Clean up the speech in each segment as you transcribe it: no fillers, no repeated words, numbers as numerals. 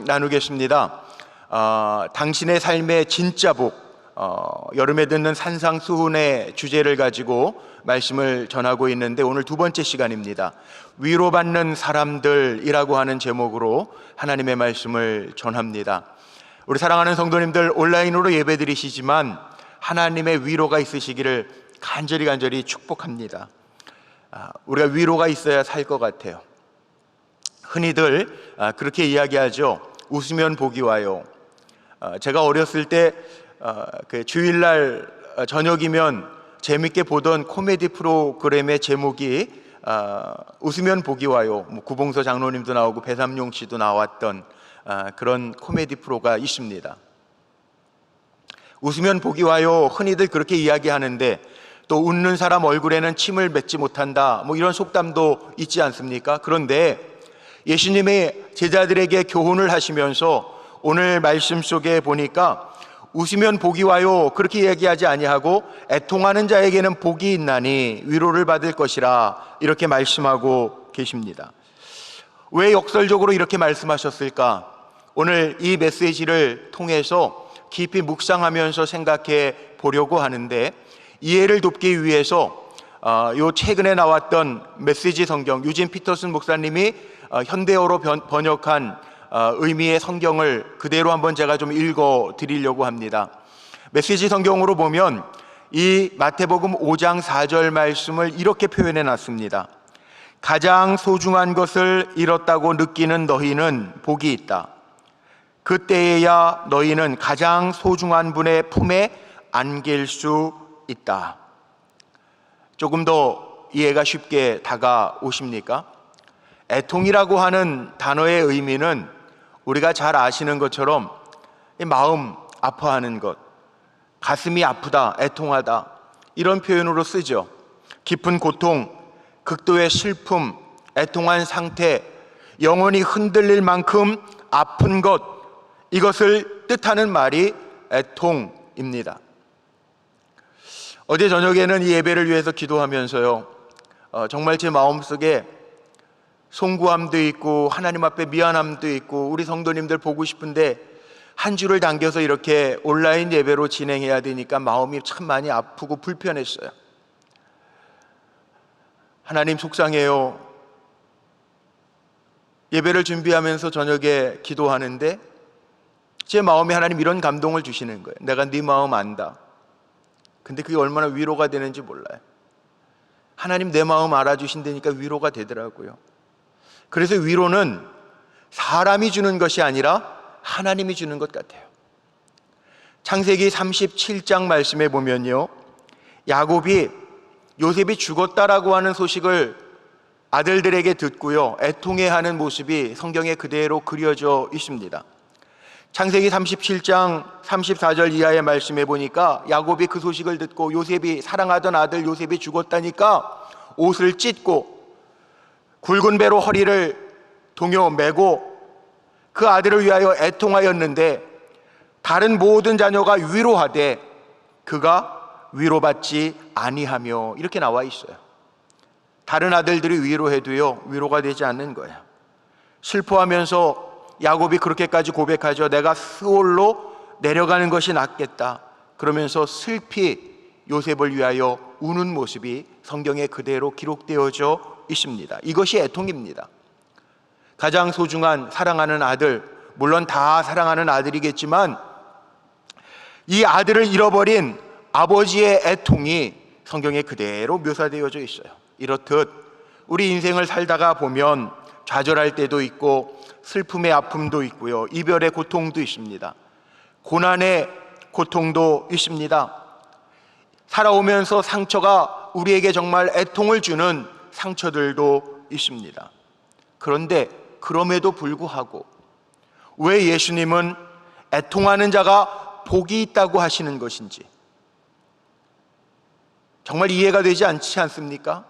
나누겠습니다. 당신의 삶의 진짜 복, 여름에 듣는 산상수훈의 주제를 가지고 말씀을 전하고 있는데, 오늘 두 번째 시간입니다. 위로받는 사람들이라고 하는 제목으로 하나님의 말씀을 전합니다. 우리 사랑하는 성도님들, 온라인으로 예배드리시지만 하나님의 위로가 있으시기를 간절히 축복합니다. 우리가 위로가 있어야 살 것 같아요. 흔히들 그렇게 이야기하죠. 웃으면 복이 와요. 제가 어렸을 때 그 주일날 저녁이면 재밌게 보던 코미디 프로그램의 제목이 웃으면 복이 와요. 구봉서 장로님도 나오고 배삼룡 씨도 나왔던 그런 코미디 프로가 있습니다. 웃으면 복이 와요, 흔히들 그렇게 이야기하는데, 또 웃는 사람 얼굴에는 침을 맺지 못한다, 이런 속담도 있지 않습니까? 그런데 예수님의 제자들에게 교훈을 하시면서 오늘 말씀 속에 보니까 웃으면 복이 와요 그렇게 얘기하지 아니하고 애통하는 자에게는 복이 있나니 위로를 받을 것이라 이렇게 말씀하고 계십니다. 왜 역설적으로 이렇게 말씀하셨을까? 오늘 이 메시지를 통해서 깊이 묵상하면서 생각해 보려고 하는데, 이해를 돕기 위해서 요 최근에 나왔던 메시지 성경, 유진 피터슨 목사님이 현대어로 번역한 의미의 성경을 그대로 한번 제가 좀 읽어 드리려고 합니다. 메시지 성경으로 보면 이 마태복음 5장 4절 말씀을 이렇게 표현해 놨습니다. 가장 소중한 것을 잃었다고 느끼는 너희는 복이 있다. 그때에야 너희는 가장 소중한 분의 품에 안길 수 있다. 조금 더 이해가 쉽게 다가오십니까? 애통이라고 하는 단어의 의미는 우리가 잘 아시는 것처럼 마음 아파하는 것, 가슴이 아프다, 애통하다, 이런 표현으로 쓰죠. 깊은 고통, 극도의 슬픔, 애통한 상태, 영혼이 흔들릴 만큼 아픈 것, 이것을 뜻하는 말이 애통입니다. 어제 저녁에는 이 예배를 위해서 기도하면서요, 정말 제 마음속에 송구함도 있고 하나님 앞에 미안함도 있고, 우리 성도님들 보고 싶은데 한 주를 당겨서 이렇게 온라인 예배로 진행해야 되니까 마음이 참 많이 아프고 불편했어요. 하나님 속상해요. 예배를 준비하면서 저녁에 기도하는데 제 마음에 하나님 이런 감동을 주시는 거예요. 내가 네 마음 안다. 근데 그게 얼마나 위로가 되는지 몰라요. 하나님 내 마음 알아주신다니까 위로가 되더라고요. 그래서 위로는 사람이 주는 것이 아니라 하나님이 주는 것 같아요. 창세기 37장 말씀에 보면요, 야곱이 요셉이 죽었다라고 하는 소식을 아들들에게 듣고요, 애통해하는 모습이 성경에 그대로 그려져 있습니다. 창세기 37장 34절 이하의 말씀에 보니까 야곱이 그 소식을 듣고, 요셉이 사랑하던 아들 요셉이 죽었다니까 옷을 찢고 굵은 배로 허리를 동여 매고 그 아들을 위하여 애통하였는데 다른 모든 자녀가 위로하되 그가 위로받지 아니하며, 이렇게 나와 있어요. 다른 아들들이 위로해도요, 위로가 되지 않는 거예요. 슬퍼하면서 야곱이 그렇게까지 고백하죠. 내가 스올로 내려가는 것이 낫겠다. 그러면서 슬피 요셉을 위하여 우는 모습이 성경에 그대로 기록되어져 있습니다. 이것이 애통입니다. 가장 소중한 사랑하는 아들, 물론 다 사랑하는 아들이겠지만 이 아들을 잃어버린 아버지의 애통이 성경에 그대로 묘사되어져 있어요. 이렇듯 우리 인생을 살다가 보면 좌절할 때도 있고 슬픔의 아픔도 있고요, 이별의 고통도 있습니다. 고난의 고통도 있습니다. 살아오면서 상처가 우리에게 정말 애통을 주는 상처들도 있습니다. 그런데 그럼에도 불구하고 왜 예수님은 애통하는 자가 복이 있다고 하시는 것인지 정말 이해가 되지 않지 않습니까?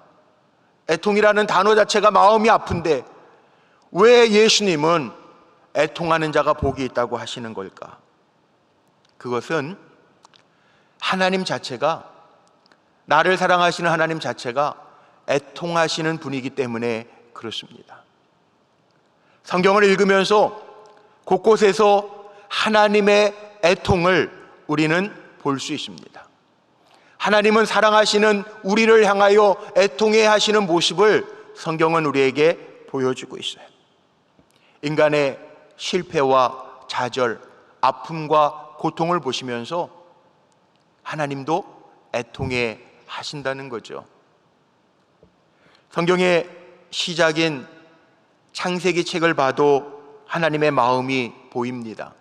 애통이라는 단어 자체가 마음이 아픈데 왜 예수님은 애통하는 자가 복이 있다고 하시는 걸까? 그것은 하나님 자체가, 나를 사랑하시는 하나님 자체가 애통하시는 분이기 때문에 그렇습니다. 성경을 읽으면서 곳곳에서 하나님의 애통을 우리는 볼 수 있습니다. 하나님은 사랑하시는 우리를 향하여 애통해 하시는 모습을 성경은 우리에게 보여주고 있어요. 인간의 실패와 좌절, 아픔과 고통을 보시면서 하나님도 애통해 하신다는 거죠. 성경의 시작인 창세기 책을 봐도 하나님의 마음이 보입니다.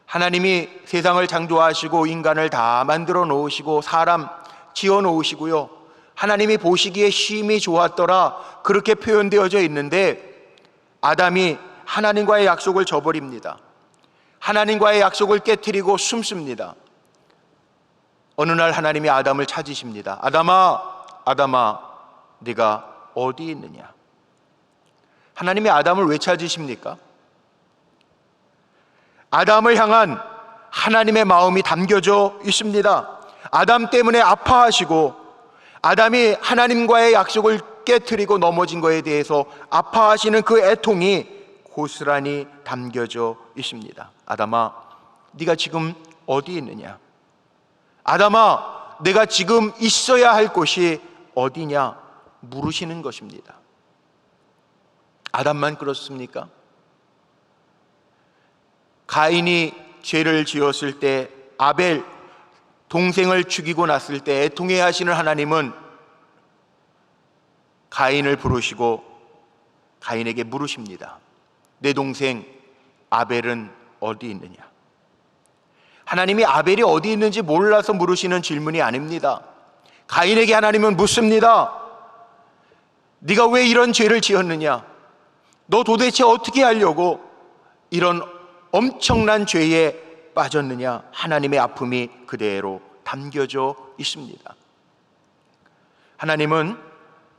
하나님이 세상을 창조하시고 인간을 다 만들어 놓으시고 사람 지어 놓으시고요, 하나님이 보시기에 심히 좋았더라, 그렇게 표현되어져 있는데 아담이 하나님과의 약속을 저버립니다. 하나님과의 약속을 깨트리고 숨습니다. 어느 날 하나님이 아담을 찾으십니다. 아담아, 네가 어디 있느냐? 하나님이 아담을 왜 찾으십니까? 아담을 향한 하나님의 마음이 담겨져 있습니다. 아담 때문에 아파하시고 아담이 하나님과의 약속을 깨트리고 넘어진 것에 대해서 아파하시는 그 애통이 고스란히 담겨져 있습니다. 아담아, 네가 지금 어디 있느냐? 아담아, 내가 지금 있어야 할 곳이 어디냐? 물으시는 것입니다. 아담만 그렇습니까? 가인이 죄를 지었을 때, 아벨 동생을 죽이고 났을 때 애통해 하시는 하나님은 가인을 부르시고 가인에게 물으십니다. 내 동생 아벨은 어디 있느냐? 하나님이 아벨이 어디 있는지 몰라서 물으시는 질문이 아닙니다. 가인에게 하나님은 묻습니다. 네가 왜 이런 죄를 지었느냐? 너 도대체 어떻게 하려고 이런 엄청난 죄에 빠졌느냐? 하나님의 아픔이 그대로 담겨져 있습니다. 하나님은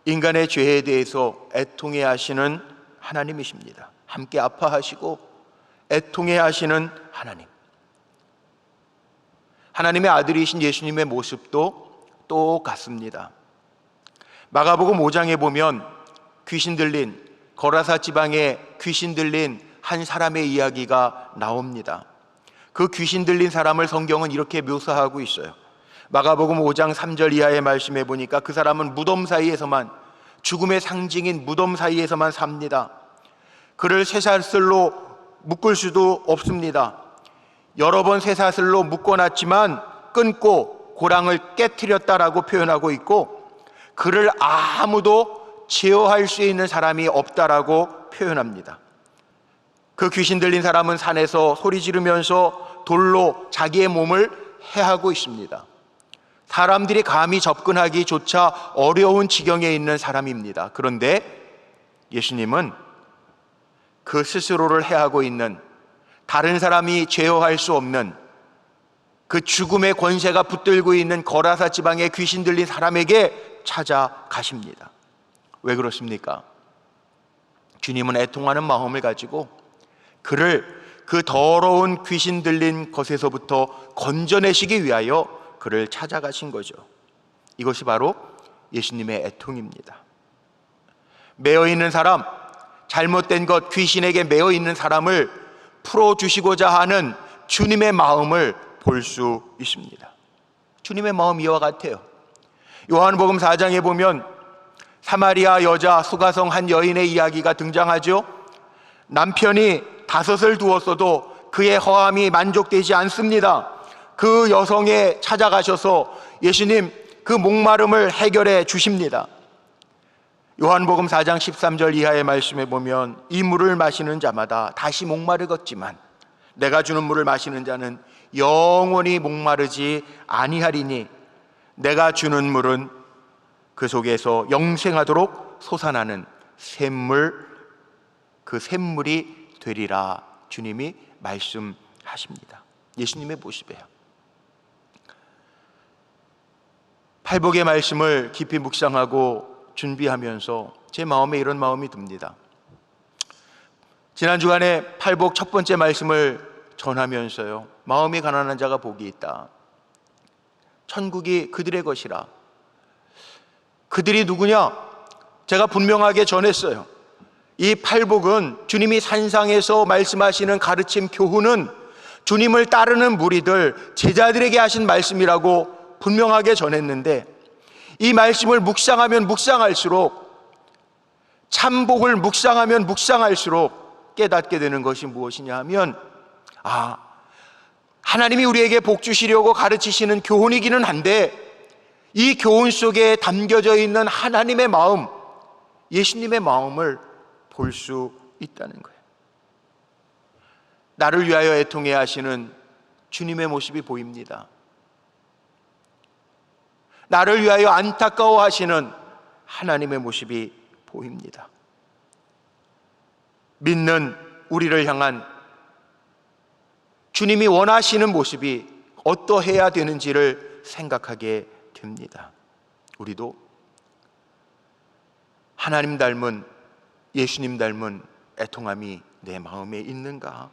인간의 죄에 대해서 애통해 하시는 하나님이십니다. 함께 아파하시고 애통해 하시는 하나님. 하나님의 아들이신 예수님의 모습도 똑같습니다. 마가복음 5장에 보면 귀신 들린, 거라사 지방에 귀신 들린 한 사람의 이야기가 나옵니다. 그 귀신 들린 사람을 성경은 이렇게 묘사하고 있어요. 마가복음 5장 3절 이하의 말씀에 보니까 그 사람은 무덤 사이에서만, 죽음의 상징인 무덤 사이에서만 삽니다. 그를 쇠사슬로 묶을 수도 없습니다. 여러 번 쇠사슬로 묶어놨지만 끊고 고랑을 깨트렸다라고 표현하고 있고, 그를 아무도 제어할 수 있는 사람이 없다라고 표현합니다. 그 귀신 들린 사람은 산에서 소리 지르면서 돌로 자기의 몸을 해하고 있습니다. 사람들이 감히 접근하기조차 어려운 지경에 있는 사람입니다. 그런데 예수님은 그 스스로를 해하고 있는, 다른 사람이 제어할 수 없는 그 죽음의 권세가 붙들고 있는 거라사 지방의 귀신 들린 사람에게 찾아가십니다. 왜 그렇습니까? 주님은 애통하는 마음을 가지고 그를 그 더러운 귀신 들린 것에서부터 건져내시기 위하여 그를 찾아가신 거죠. 이것이 바로 예수님의 애통입니다. 매어있는 사람, 잘못된 것, 귀신에게 매어있는 사람을 풀어주시고자 하는 주님의 마음을 볼 수 있습니다. 주님의 마음이 이와 같아요. 요한복음 4장에 보면 사마리아 여자 수가성 한 여인의 이야기가 등장하죠. 남편이 5을 두었어도 그의 허함이 만족되지 않습니다. 그 여성에 찾아가셔서 예수님 그 목마름을 해결해 주십니다. 요한복음 4장 13절 이하의 말씀에 보면 이 물을 마시는 자마다 다시 목마르겠지만 내가 주는 물을 마시는 자는 영원히 목마르지 아니하리니 내가 주는 물은 그 속에서 영생하도록 솟아나는 샘물, 그 샘물이 되리라 주님이 말씀하십니다. 예수님의 모습이에요. 팔복의 말씀을 깊이 묵상하고 준비하면서 제 마음에 이런 마음이 듭니다. 지난 주간에 팔복 첫 번째 말씀을 전하면서요, 마음이 가난한 자가 복이 있다. 천국이 그들의 것이라. 그들이 누구냐? 제가 분명하게 전했어요. 이 팔복은 주님이 산상에서 말씀하시는 가르침 교훈은 주님을 따르는 무리들, 제자들에게 하신 말씀이라고 분명하게 전했는데, 이 말씀을 묵상하면 묵상할수록, 참복을 묵상하면 묵상할수록 깨닫게 되는 것이 무엇이냐 하면, 하나님이 우리에게 복 주시려고 가르치시는 교훈이기는 한데, 이 교훈 속에 담겨져 있는 하나님의 마음, 예수님의 마음을 볼 수 있다는 거예요. 나를 위하여 애통해 하시는 주님의 모습이 보입니다. 나를 위하여 안타까워 하시는 하나님의 모습이 보입니다. 믿는 우리를 향한 주님이 원하시는 모습이 어떠해야 되는지를 생각하게 됩니다. 우리도 하나님 닮은, 예수님 닮은 애통함이 내 마음에 있는가?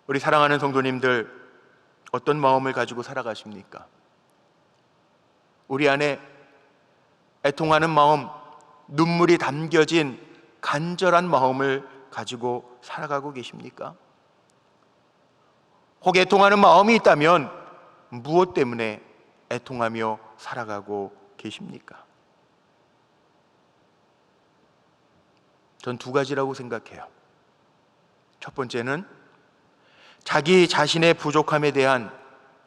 우리 사랑하는 성도님들, 어떤 마음을 가지고 살아가십니까? 우리 안에 애통하는 마음, 눈물이 담겨진 간절한 마음을 가지고 살아가고 계십니까? 혹 애통하는 마음이 있다면 무엇 때문에 애통하며 살아가고 계십니까? 전 두 가지라고 생각해요. 첫 번째는 자기 자신의 부족함에 대한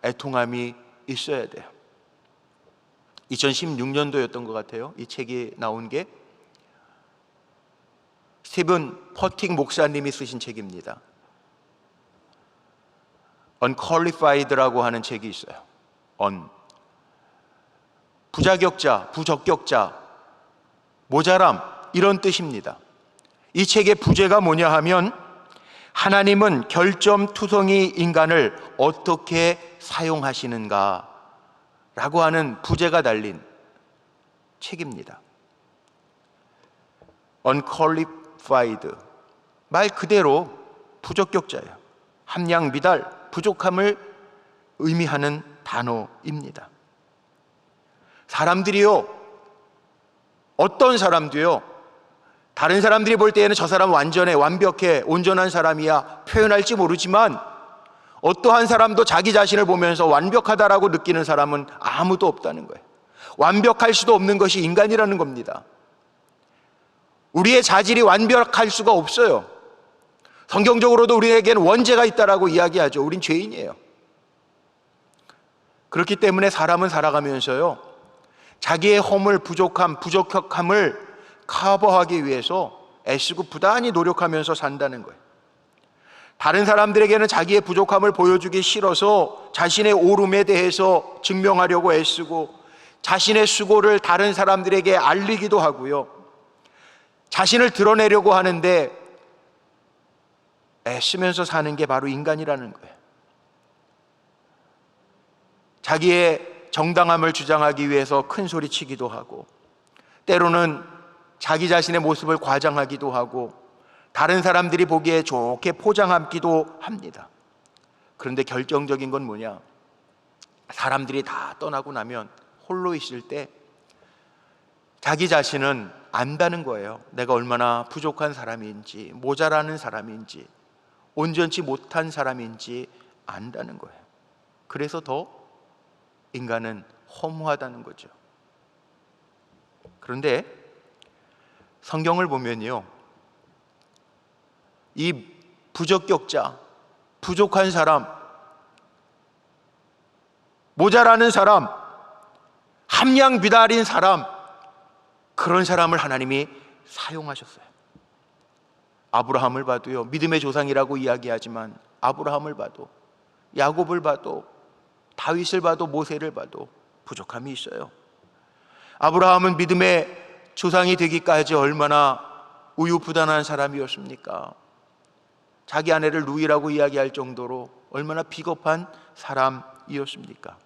애통함이 있어야 돼요. 2016년도였던 것 같아요. 이 책이 나온 게 스티븐 퍼틱 목사님이 쓰신 책입니다. Unqualified라고 하는 책이 있어요. 부자격자, 부적격자, 모자람, 이런 뜻입니다. 이 책의 부제가 뭐냐 하면, 하나님은 결점투성이 인간을 어떻게 사용하시는가 라고 하는 부제가 달린 책입니다. Unqualified, 말 그대로 부적격자예요. 함량 미달, 부족함을 의미하는 단어입니다. 사람들이요, 어떤 사람도요, 다른 사람들이 볼 때에는 저 사람 완전해, 완벽해, 온전한 사람이야 표현할지 모르지만, 어떠한 사람도 자기 자신을 보면서 완벽하다라고 느끼는 사람은 아무도 없다는 거예요. 완벽할 수도 없는 것이 인간이라는 겁니다. 우리의 자질이 완벽할 수가 없어요. 성경적으로도 우리에게는 원죄가 있다라고 이야기하죠. 우린 죄인이에요. 그렇기 때문에 사람은 살아가면서요, 자기의 허물, 부족함, 부족함을 커버하기 위해서 애쓰고 부단히 노력하면서 산다는 거예요. 다른 사람들에게는 자기의 부족함을 보여주기 싫어서 자신의 오름에 대해서 증명하려고 애쓰고, 자신의 수고를 다른 사람들에게 알리기도 하고요, 자신을 드러내려고 하는데 애쓰면서 사는 게 바로 인간이라는 거예요. 자기의 정당함을 주장하기 위해서 큰 소리 치기도 하고, 때로는 자기 자신의 모습을 과장하기도 하고, 다른 사람들이 보기에 좋게 포장하기도 합니다. 그런데 결정적인 건 뭐냐? 사람들이 다 떠나고 나면 홀로 있을 때 자기 자신은 안다는 거예요. 내가 얼마나 부족한 사람인지, 모자라는 사람인지, 온전치 못한 사람인지 안다는 거예요. 그래서 더 인간은 허무하다는 거죠. 그런데 성경을 보면요, 이 부적격자, 부족한 사람, 모자라는 사람, 함량 비달인 사람, 그런 사람을 하나님이 사용하셨어요. 아브라함을 봐도요, 믿음의 조상이라고 이야기하지만 아브라함을 봐도, 야곱을 봐도, 다윗을 봐도, 모세를 봐도 부족함이 있어요. 아브라함은 믿음의 조상이 되기까지 얼마나 우유부단한 사람이었습니까? 자기 아내를 누이라고 이야기할 정도로 얼마나 비겁한 사람이었습니까?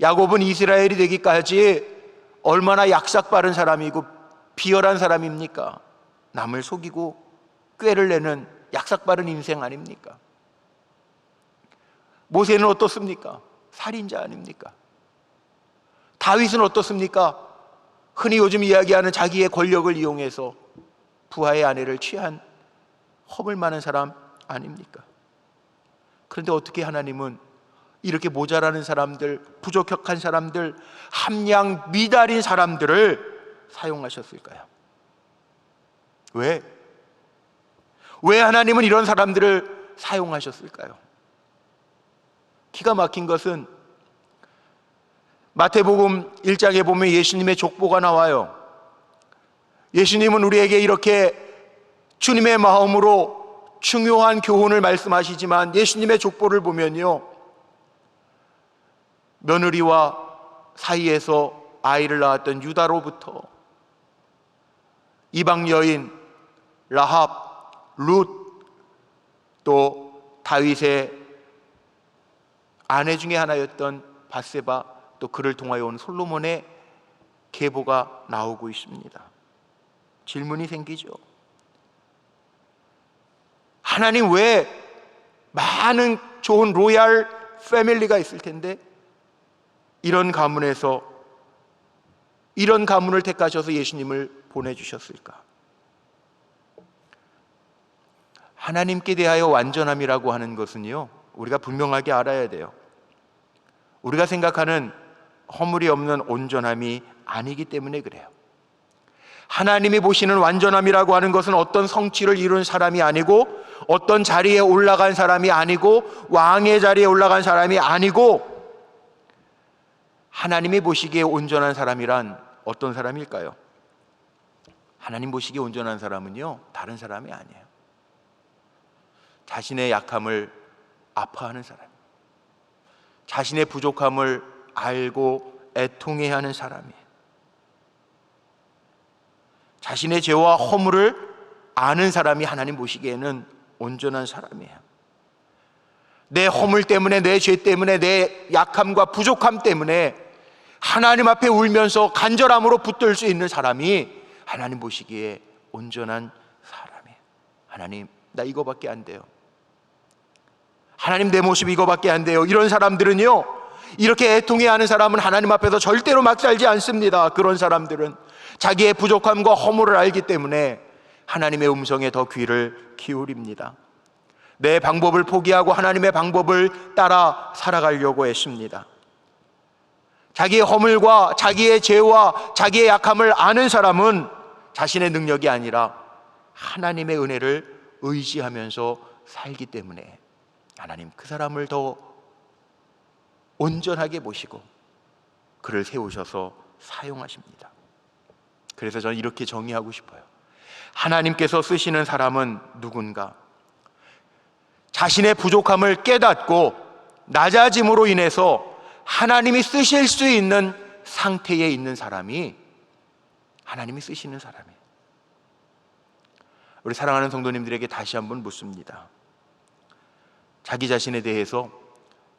야곱은 이스라엘이 되기까지 얼마나 약삭빠른 사람이고 비열한 사람입니까? 남을 속이고 꾀를 내는 약삭빠른 인생 아닙니까? 모세는 어떻습니까? 살인자 아닙니까? 다윗은 어떻습니까? 흔히 요즘 이야기하는 자기의 권력을 이용해서 부하의 아내를 취한 허물 많은 사람 아닙니까? 그런데 어떻게 하나님은 이렇게 모자라는 사람들, 부족한 사람들, 함량 미달인 사람들을 사용하셨을까요? 왜? 왜 하나님은 이런 사람들을 사용하셨을까요? 기가 막힌 것은 마태복음 1장에 보면 예수님의 족보가 나와요. 예수님은 우리에게 이렇게 주님의 마음으로 중요한 교훈을 말씀하시지만 예수님의 족보를 보면요, 며느리와 사이에서 아이를 낳았던 유다로부터 이방 여인 라합, 룻, 또 다윗의 아내 중에 하나였던 바세바, 또 그를 통하여 온 솔로몬의 계보가 나오고 있습니다. 질문이 생기죠. 하나님 왜 많은 좋은 로얄 패밀리가 있을 텐데 이런 가문에서 이런 가문을 택하셔서 예수님을 보내주셨을까? 하나님께 대하여 완전함이라고 하는 것은요, 우리가 분명하게 알아야 돼요. 우리가 생각하는 허물이 없는 온전함이 아니기 때문에 그래요. 하나님이 보시는 완전함이라고 하는 것은 어떤 성취를 이룬 사람이 아니고, 어떤 자리에 올라간 사람이 아니고, 왕의 자리에 올라간 사람이 아니고, 하나님이 보시기에 온전한 사람이란 어떤 사람일까요? 하나님 보시기에 온전한 사람은요, 다른 사람이 아니에요. 자신의 약함을 아파하는 사람, 자신의 부족함을 알고 애통해야 하는 사람이에요. 자신의 죄와 허물을 아는 사람이 하나님 보시기에는 온전한 사람이에요. 내 허물 때문에, 내 죄 때문에, 내 약함과 부족함 때문에 하나님 앞에 울면서 간절함으로 붙들 수 있는 사람이 하나님 보시기에 온전한 사람이에요. 하나님, 나 이거밖에 안 돼요. 하나님, 내 모습 이거밖에 안 돼요. 이런 사람들은요, 이렇게 애통해야 하는 사람은 하나님 앞에서 절대로 막 살지 않습니다. 그런 사람들은 자기의 부족함과 허물을 알기 때문에 하나님의 음성에 더 귀를 기울입니다. 내 방법을 포기하고 하나님의 방법을 따라 살아가려고 했습니다. 자기의 허물과 자기의 죄와 자기의 약함을 아는 사람은 자신의 능력이 아니라 하나님의 은혜를 의지하면서 살기 때문에 하나님 그 사람을 더 온전하게 보시고 그를 세우셔서 사용하십니다. 그래서 저는 이렇게 정의하고 싶어요. 하나님께서 쓰시는 사람은 누군가? 자신의 부족함을 깨닫고 낮아짐으로 인해서 하나님이 쓰실 수 있는 상태에 있는 사람이 하나님이 쓰시는 사람이에요. 우리 사랑하는 성도님들에게 다시 한번 묻습니다. 자기 자신에 대해서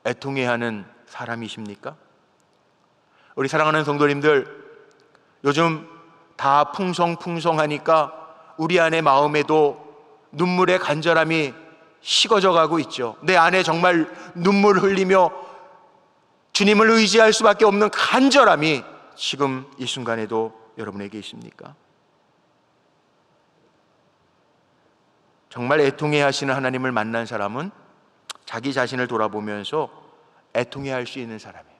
애통해야 하는 사람이십니까? 우리 사랑하는 성도님들, 요즘 다 풍성풍성하니까 우리 안에 마음에도 눈물의 간절함이 식어져 가고 있죠. 내 안에 정말 눈물 흘리며 주님을 의지할 수밖에 없는 간절함이 지금 이 순간에도 여러분에게 있습니까? 정말 애통해 하시는 하나님을 만난 사람은 자기 자신을 돌아보면서 애통해 할 수 있는 사람이에요.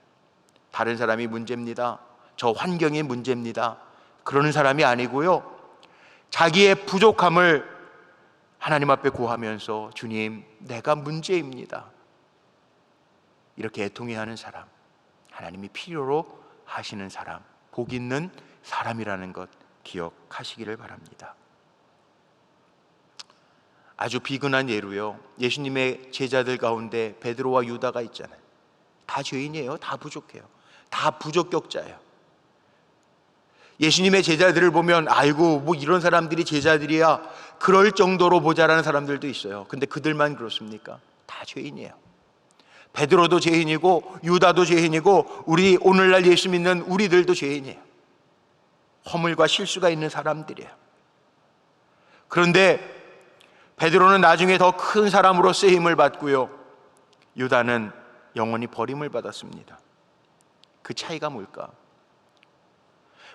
다른 사람이 문제입니다, 저 환경이 문제입니다, 그러는 사람이 아니고요, 자기의 부족함을 하나님 앞에 구하면서 주님, 내가 문제입니다, 이렇게 애통해 하는 사람, 하나님이 필요로 하시는 사람, 복 있는 사람이라는 것 기억하시기를 바랍니다. 아주 비근한 예로요, 예수님의 제자들 가운데 베드로와 유다가 있잖아요. 다 죄인이에요. 다 부족해요. 다 부적격자예요. 예수님의 제자들을 보면 아이고 뭐 이런 사람들이 제자들이야, 그럴 정도로 모자라는 사람들도 있어요. 근데 그들만 그렇습니까? 다 죄인이에요. 베드로도 죄인이고 유다도 죄인이고 우리 오늘날 예수 믿는 우리들도 죄인이에요. 허물과 실수가 있는 사람들이에요. 그런데 베드로는 나중에 더 큰 사람으로 쓰임을 받고요, 유다는 영원히 버림을 받았습니다. 그 차이가 뭘까?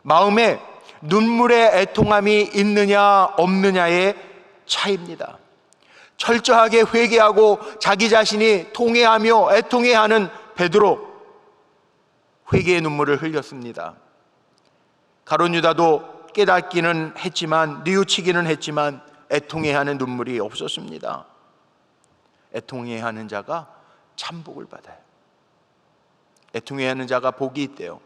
마음에 눈물의 애통함이 있느냐 없느냐의 차이입니다. 철저하게 회개하고 자기 자신이 통회하며 애통해하는 베드로, 회개의 눈물을 흘렸습니다. 가룟 유다도 깨닫기는 했지만, 뉘우치기는 했지만 애통해하는 눈물이 없었습니다. 애통해하는 자가 참복을 받아요. 애통해하는 자가 복이 있대요.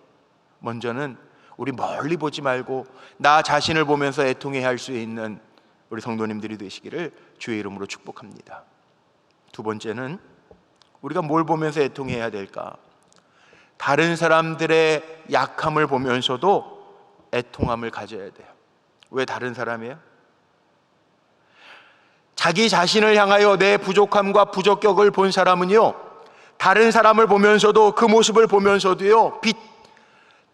먼저는 우리 멀리 보지 말고 나 자신을 보면서 애통해할 수 있는 우리 성도님들이 되시기를 주의 이름으로 축복합니다. 두 번째는 우리가 뭘 보면서 애통해야 될까? 다른 사람들의 약함을 보면서도 애통함을 가져야 돼요. 왜 다른 사람이에요? 자기 자신을 향하여 내 부족함과 부적격을 본 사람은요, 다른 사람을 보면서도, 그 모습을 보면서도요,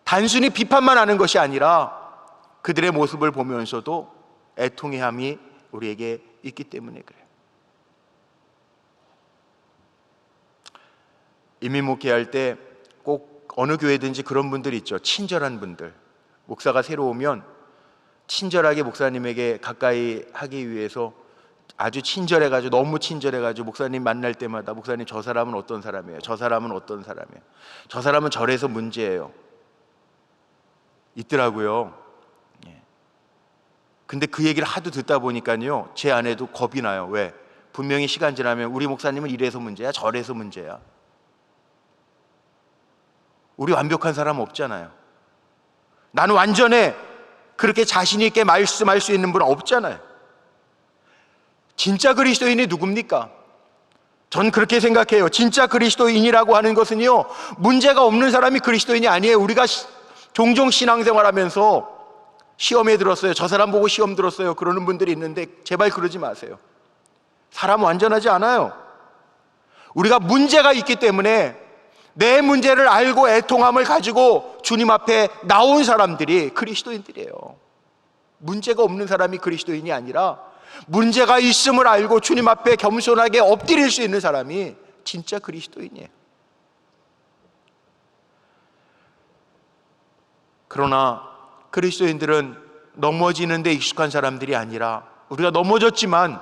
단순히 비판만 하는 것이 아니라 그들의 모습을 보면서도 애통해함이 우리에게 있기 때문에 그래요. 이민 목회할 때 꼭 어느 교회든지 그런 분들이 있죠. 친절한 분들. 목사가 새로 오면 친절하게 목사님에게 가까이 하기 위해서 아주 친절해가지고, 너무 친절해가지고 목사님 만날 때마다 목사님 저 사람은 어떤 사람이에요? 저 사람은 어떤 사람이에요? 저 사람은 저래서 문제예요. 있더라고요. 근데 그 얘기를 하도 듣다 보니까요, 제 아내도 겁이 나요. 왜? 분명히 시간 지나면 우리 목사님은 이래서 문제야, 저래서 문제야. 우리 완벽한 사람 없잖아요. 나는 완전해, 그렇게 자신 있게 말씀할 수 있는 분은 없잖아요. 진짜 그리스도인이 누굽니까? 전 그렇게 생각해요. 진짜 그리스도인이라고 하는 것은요, 문제가 없는 사람이 그리스도인이 아니에요. 우리가 종종 신앙생활하면서 시험에 들었어요, 저 사람 보고 시험 들었어요, 그러는 분들이 있는데 제발 그러지 마세요. 사람 완전하지 않아요. 우리가 문제가 있기 때문에 내 문제를 알고 애통함을 가지고 주님 앞에 나온 사람들이 그리스도인들이에요. 문제가 없는 사람이 그리스도인이 아니라 문제가 있음을 알고 주님 앞에 겸손하게 엎드릴 수 있는 사람이 진짜 그리스도인이에요. 그러나 그리스도인들은 넘어지는 데 익숙한 사람들이 아니라, 우리가 넘어졌지만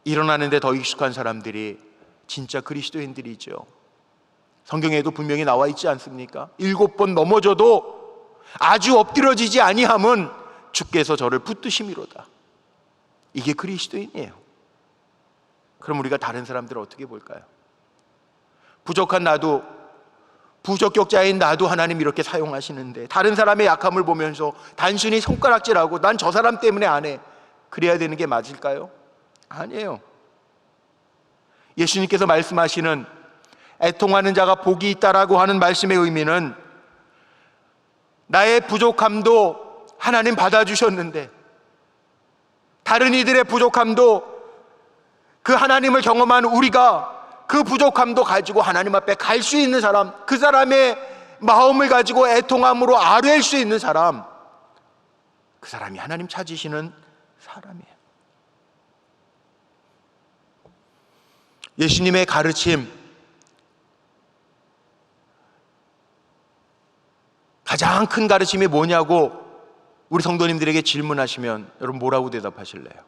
일어나는 데 더 익숙한 사람들이 진짜 그리스도인들이죠. 성경에도 분명히 나와 있지 않습니까? 7번 넘어져도 아주 엎드려지지 아니함은 주께서 저를 붙드심이로다. 이게 그리스도인이에요. 그럼 우리가 다른 사람들을 어떻게 볼까요? 부족한 나도, 부적격자인 나도 하나님 이렇게 사용하시는데, 다른 사람의 약함을 보면서 단순히 손가락질하고 난 저 사람 때문에 안 해, 그래야 되는 게 맞을까요? 아니에요. 예수님께서 말씀하시는 애통하는 자가 복이 있다라고 하는 말씀의 의미는, 나의 부족함도 하나님 받아주셨는데 다른 이들의 부족함도 그 하나님을 경험한 우리가 그 부족함도 가지고 하나님 앞에 갈 수 있는 사람, 그 사람의 마음을 가지고 애통함으로 아뢰일 수 있는 사람, 그 사람이 하나님 찾으시는 사람이에요. 예수님의 가르침, 가장 큰 가르침이 뭐냐고 우리 성도님들에게 질문하시면 여러분 뭐라고 대답하실래요?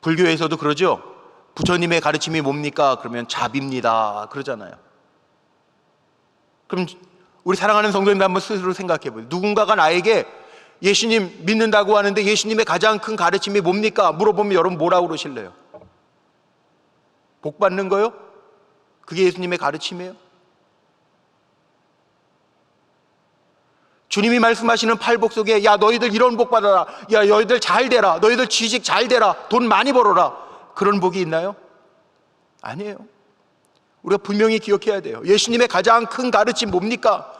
불교에서도 그러죠. 부처님의 가르침이 뭡니까? 그러면 자비입니다 그러잖아요. 그럼 우리 사랑하는 성도님들 한번 스스로 생각해 보세요. 누군가가 나에게 예수님 믿는다고 하는데 예수님의 가장 큰 가르침이 뭡니까? 물어보면 여러분 뭐라고 그러실래요? 복 받는 거요? 그게 예수님의 가르침이에요? 주님이 말씀하시는 팔복 속에 야 너희들 이런 복 받아라, 야 너희들 잘 되라, 너희들 취직 잘 되라, 돈 많이 벌어라, 그런 복이 있나요? 아니에요. 우리가 분명히 기억해야 돼요. 예수님의 가장 큰 가르침 뭡니까?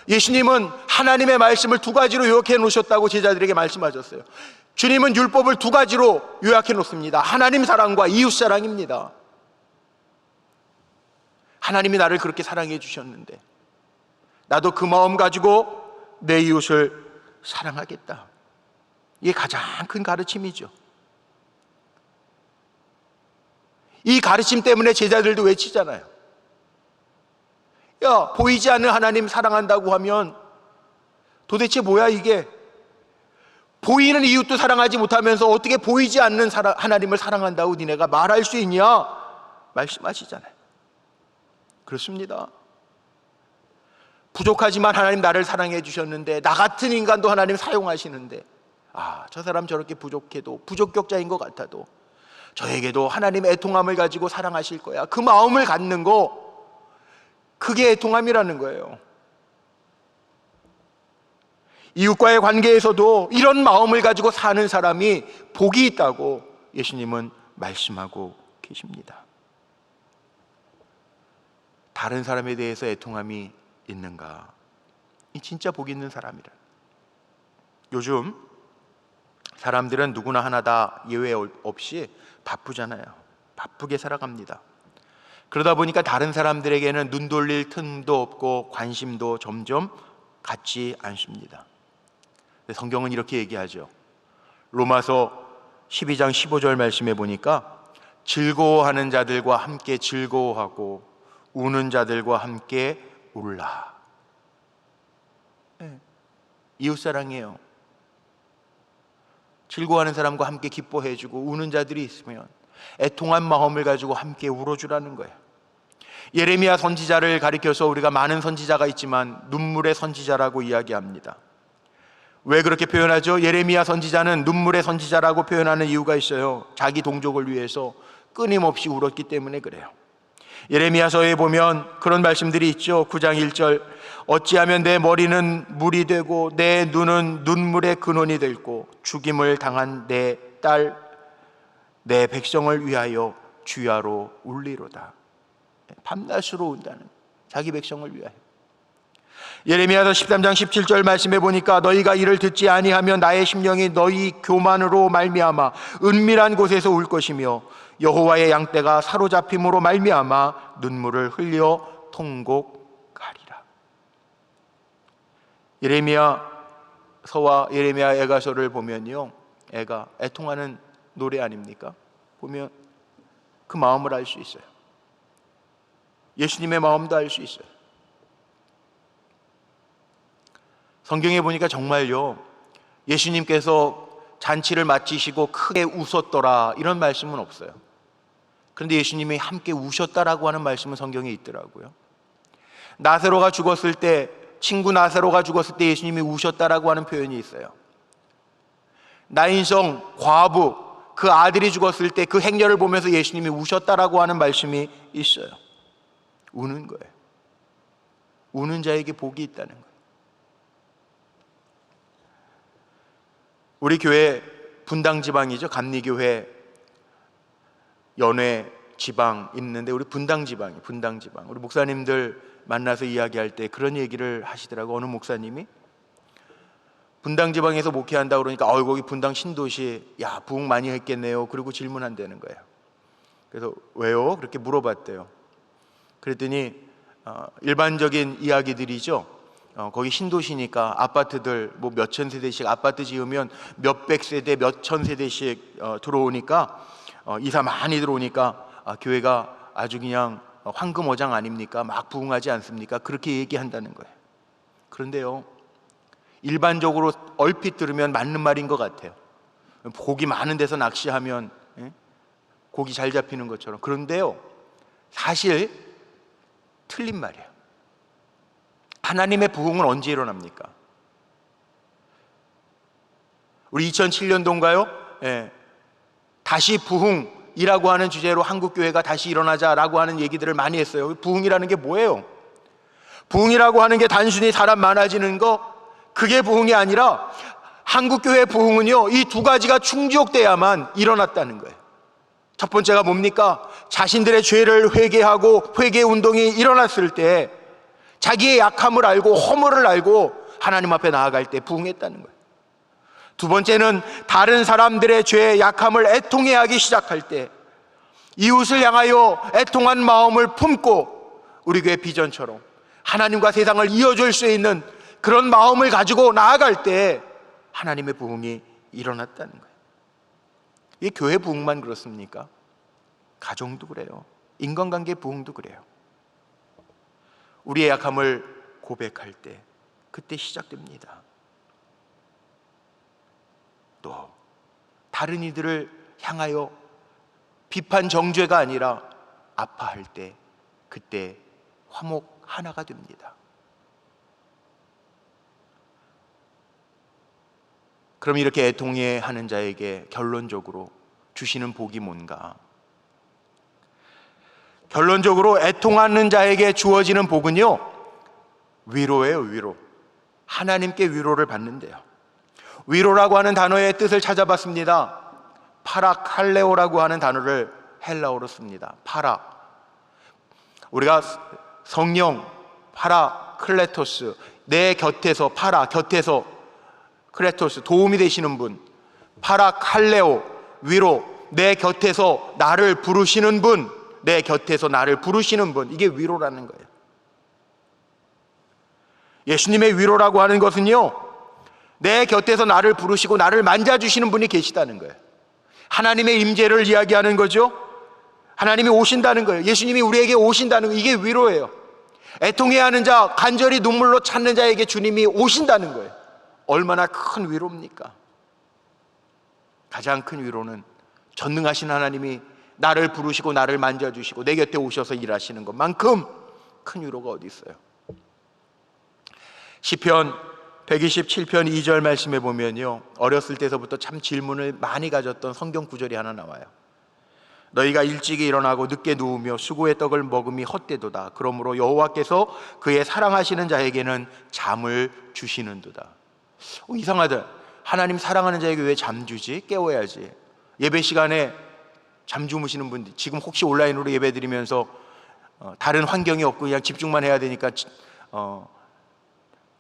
예수님은 하나님의 말씀을 두 가지로 요약해 놓으셨다고 제자들에게 말씀하셨어요. 주님은 율법을 두 가지로 요약해 놓습니다. 하나님 사랑과 이웃 사랑입니다. 하나님이 나를 그렇게 사랑해 주셨는데 나도 그 마음 가지고 내 이웃을 사랑하겠다. 이게 가장 큰 가르침이죠. 이 가르침 때문에 제자들도 외치잖아요. 야, 보이지 않는 하나님 사랑한다고 하면 도대체 뭐야 이게? 보이는 이웃도 사랑하지 못하면서 어떻게 보이지 않는 하나님을 사랑한다고 니네가 말할 수 있냐? 말씀하시잖아요. 그렇습니다. 부족하지만 하나님 나를 사랑해 주셨는데, 나 같은 인간도 하나님 사용하시는데, 저 사람 저렇게 부족해도, 부족격자인 것 같아도 저에게도 하나님의 애통함을 가지고 사랑하실 거야. 그 마음을 갖는 거, 그게 애통함이라는 거예요. 이웃과의 관계에서도 이런 마음을 가지고 사는 사람이 복이 있다고 예수님은 말씀하고 계십니다. 다른 사람에 대해서 애통함이 있는가? 이 진짜 복 있는 사람이라. 요즘 사람들은 누구나 하나 다 예외 없이 바쁘잖아요. 바쁘게 살아갑니다. 그러다 보니까 다른 사람들에게는 눈 돌릴 틈도 없고 관심도 점점 갖지 않습니다. 성경은 이렇게 얘기하죠. 로마서 12장 15절 말씀에 보니까 즐거워하는 자들과 함께 즐거워하고 우는 자들과 함께 울라. 이웃사랑이에요. 즐거워하는 사람과 함께 기뻐해주고 우는 자들이 있으면 애통한 마음을 가지고 함께 울어주라는 거예요. 예레미야 선지자를 가리켜서 우리가 많은 선지자가 있지만 눈물의 선지자라고 이야기합니다. 왜 그렇게 표현하죠? 예레미야 선지자는 눈물의 선지자라고 표현하는 이유가 있어요. 자기 동족을 위해서 끊임없이 울었기 때문에 그래요. 예레미야서에 보면 그런 말씀들이 있죠. 9장 1절, 어찌하면 내 머리는 물이 되고 내 눈은 눈물의 근원이 되고 죽임을 당한 내 딸, 내 백성을 위하여 주야로 울리로다. 밤낮으로 운다는, 자기 백성을 위하여. 예레미야서 13장 17절 말씀해 보니까 너희가 이를 듣지 아니하면 나의 심령이 너희 교만으로 말미암아 은밀한 곳에서 울 것이며 여호와의 양떼가 사로잡힘으로 말미암아 눈물을 흘려 통곡하리라. 예레미야서와 예레미야 애가서를 보면요, 애가 애통하는 노래 아닙니까? 보면 그 마음을 알 수 있어요. 예수님의 마음도 알 수 있어요. 성경에 보니까 정말요, 예수님께서 잔치를 마치시고 크게 웃었더라 이런 말씀은 없어요. 그런데 예수님이 함께 우셨다라고 하는 말씀은 성경에 있더라고요. 나사로가 죽었을 때, 친구 나사로가 죽었을 때 예수님이 우셨다라고 하는 표현이 있어요. 나인성 과부, 그 아들이 죽었을 때 그 행렬을 보면서 예수님이 우셨다라고 하는 말씀이 있어요. 우는 거예요. 우는 자에게 복이 있다는 거예요. 우리 교회 분당 지방이죠. 감리교회 연회 지방 있는데 우리 분당 지방. 우리 목사님들 만나서 이야기할 때 그런 얘기를 하시더라고. 어느 목사님이 분당 지방에서 목회한다 그러니까 거기 분당 신도시, 야 부흥 많이 했겠네요. 그리고 질문한다는 거예요. 그래서 왜요? 그렇게 물어봤대요. 그랬더니 일반적인 이야기들이죠. 거기 신도시니까 아파트들 뭐 몇천 세대씩 아파트 지으면 몇백 세대, 몇천 세대씩 들어오니까 이사 많이 들어오니까 교회가 아주 그냥 황금어장 아닙니까? 막 부흥하지 않습니까? 그렇게 얘기한다는 거예요. 그런데요, 일반적으로 얼핏 들으면 맞는 말인 것 같아요. 고기 많은 데서 낚시하면 고기 잘 잡히는 것처럼. 그런데요, 사실 틀린 말이에요. 하나님의 부흥은 언제 일어납니까? 우리 2007년도인가요? 다시 부흥이라고 하는 주제로 한국교회가 다시 일어나자라고 하는 얘기들을 많이 했어요. 부흥이라는 게 뭐예요? 부흥이라고 하는 게 단순히 사람 많아지는 거, 그게 부흥이 아니라 한국교회 부흥은요, 이 두 가지가 충족돼야만 일어났다는 거예요. 첫 번째가 뭡니까? 자신들의 죄를 회개하고 회개 운동이 일어났을 때 자기의 약함을 알고 허물을 알고 하나님 앞에 나아갈 때 부흥했다는 거예요. 두 번째는 다른 사람들의 죄, 약함을 애통해 하기 시작할 때 이웃을 향하여 애통한 마음을 품고 우리 교회 비전처럼 하나님과 세상을 이어줄 수 있는 그런 마음을 가지고 나아갈 때 하나님의 부흥이 일어났다는 거예요. 이게 교회 부흥만 그렇습니까? 가정도 그래요. 인간관계 부흥도 그래요. 우리의 약함을 고백할 때 그때 시작됩니다. 또 다른 이들을 향하여 비판 정죄가 아니라 아파할 때 그때 화목 하나가 됩니다. 그럼 이렇게 애통해하는 자에게 결론적으로 주시는 복이 뭔가? 결론적으로 애통하는 자에게 주어지는 복은요, 위로예요. 위로. 하나님께 위로를 받는데요. 위로라고 하는 단어의 뜻을 찾아봤습니다. 파라칼레오라고 하는 단어를 헬라어로 씁니다. 파라. 우리가 성령, 파라클레토스, 내 곁에서, 파라, 곁에서, 크레토스, 도움이 되시는 분. 파라칼레오, 위로, 내 곁에서 나를 부르시는 분, 내 곁에서 나를 부르시는 분. 이게 위로라는 거예요. 예수님의 위로라고 하는 것은요, 내 곁에서 나를 부르시고 나를 만져주시는 분이 계시다는 거예요. 하나님의 임재를 이야기하는 거죠. 하나님이 오신다는 거예요. 예수님이 우리에게 오신다는 거예요. 이게 위로예요. 애통해하는 자, 간절히 눈물로 찾는 자에게 주님이 오신다는 거예요. 얼마나 큰 위로입니까? 가장 큰 위로는 전능하신 하나님이 나를 부르시고 나를 만져주시고 내 곁에 오셔서 일하시는 것만큼 큰 위로가 어디 있어요? 시편 127편 2절 말씀에 보면요, 어렸을 때서부터 참 질문을 많이 가졌던 성경 구절이 하나 나와요. 너희가 일찍이 일어나고 늦게 누우며 수고의 떡을 먹음이 헛되도다. 그러므로 여호와께서 그의 사랑하시는 자에게는 잠을 주시는도다. 이상하다. 하나님 사랑하는 자에게 왜 잠 주지? 깨워야지. 예배 시간에 잠 주무시는 분들, 지금 혹시 온라인으로 예배 드리면서 다른 환경이 없고 그냥 집중만 해야 되니까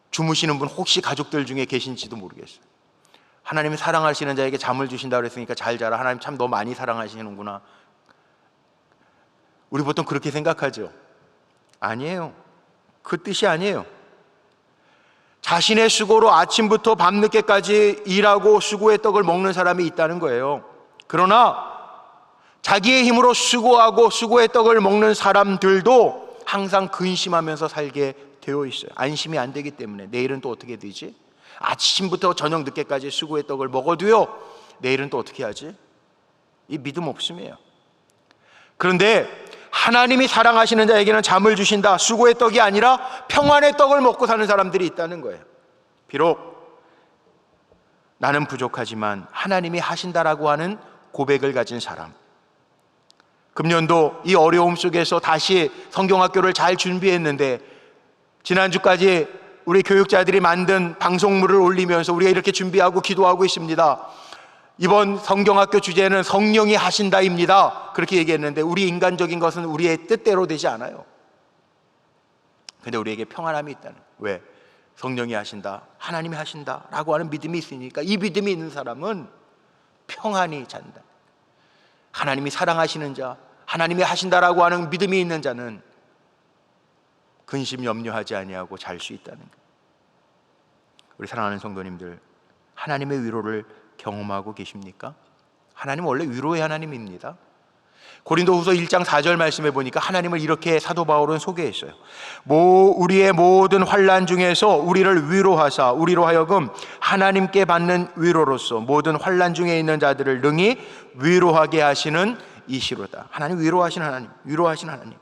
주무시는 분 혹시 가족들 중에 계신지도 모르겠어요. 하나님이 사랑하시는 자에게 잠을 주신다 그랬으니까 잘 자라. 하나님 참 너 많이 사랑하시는구나. 우리 보통 그렇게 생각하죠. 아니에요. 그 뜻이 아니에요. 자신의 수고로 아침부터 밤늦게까지 일하고 수고의 떡을 먹는 사람이 있다는 거예요. 그러나 자기의 힘으로 수고하고 수고의 떡을 먹는 사람들도 항상 근심하면서 살게 되어 있어요. 안심이 안 되기 때문에. 내일은 또 어떻게 되지? 아침부터 저녁 늦게까지 수고의 떡을 먹어도요, 내일은 또 어떻게 하지? 이 믿음 없음이에요. 그런데 하나님이 사랑하시는 자에게는 잠을 주신다. 수고의 떡이 아니라 평안의 떡을 먹고 사는 사람들이 있다는 거예요. 비록 나는 부족하지만 하나님이 하신다라고 하는 고백을 가진 사람. 금년도 이 어려움 속에서 다시 성경학교를 잘 준비했는데 지난주까지 우리 교육자들이 만든 방송물을 올리면서 우리가 이렇게 준비하고 기도하고 있습니다. 이번 성경학교 주제는 성령이 하신다입니다. 그렇게 얘기했는데 우리 인간적인 것은 우리의 뜻대로 되지 않아요. 근데 우리에게 평안함이 있다는 거예요. 왜? 성령이 하신다, 하나님이 하신다 라고 하는 믿음이 있으니까 이 믿음이 있는 사람은 평안히 잔다. 하나님이 사랑하시는 자, 하나님이 하신다라고 하는 믿음이 있는 자는 근심 염려하지 아니하고 잘 수 있다는 거예요. 우리 사랑하는 성도님들, 하나님의 위로를 경험하고 계십니까? 하나님은 원래 위로의 하나님입니다. 고린도후서 1장 4절 말씀해 보니까 하나님을 이렇게 사도 바울은 소개했어요. 우리의 모든 환난 중에서 우리를 위로하사 우리로 하여금 하나님께 받는 위로로서 모든 환난 중에 있는 자들을 능히 위로하게 하시는 이시로다. 하나님 위로하신 하나님, 위로하신 하나님.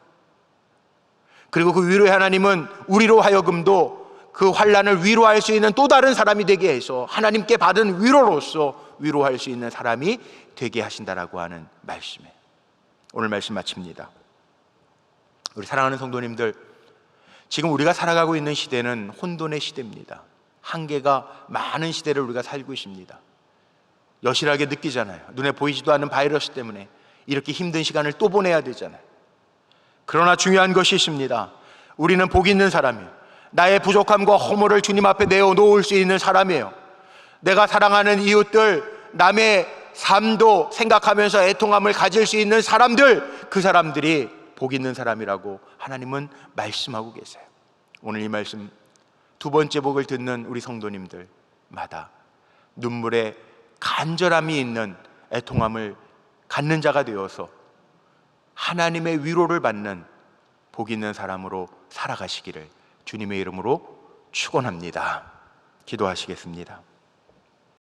그리고 그 위로의 하나님은 우리로 하여금도 그 환난을 위로할 수 있는 또 다른 사람이 되게 해서 하나님께 받은 위로로서 위로할 수 있는 사람이 되게 하신다라고 하는 말씀이에요. 오늘 말씀 마칩니다. 우리 사랑하는 성도님들, 지금 우리가 살아가고 있는 시대는 혼돈의 시대입니다. 한계가 많은 시대를 우리가 살고 있습니다. 여실하게 느끼잖아요. 눈에 보이지도 않는 바이러스 때문에 이렇게 힘든 시간을 또 보내야 되잖아요. 그러나 중요한 것이 있습니다. 우리는 복 있는 사람이에요. 나의 부족함과 허물을 주님 앞에 내어놓을 수 있는 사람이에요. 내가 사랑하는 이웃들, 남의 삶도 생각하면서 애통함을 가질 수 있는 사람들, 그 사람들이 복 있는 사람이라고 하나님은 말씀하고 계세요. 오늘 이 말씀 두 번째 복을 듣는 우리 성도님들마다 눈물에 간절함이 있는 애통함을 갖는 자가 되어서 하나님의 위로를 받는 복 있는 사람으로 살아가시기를 주님의 이름으로 축원합니다. 기도하시겠습니다.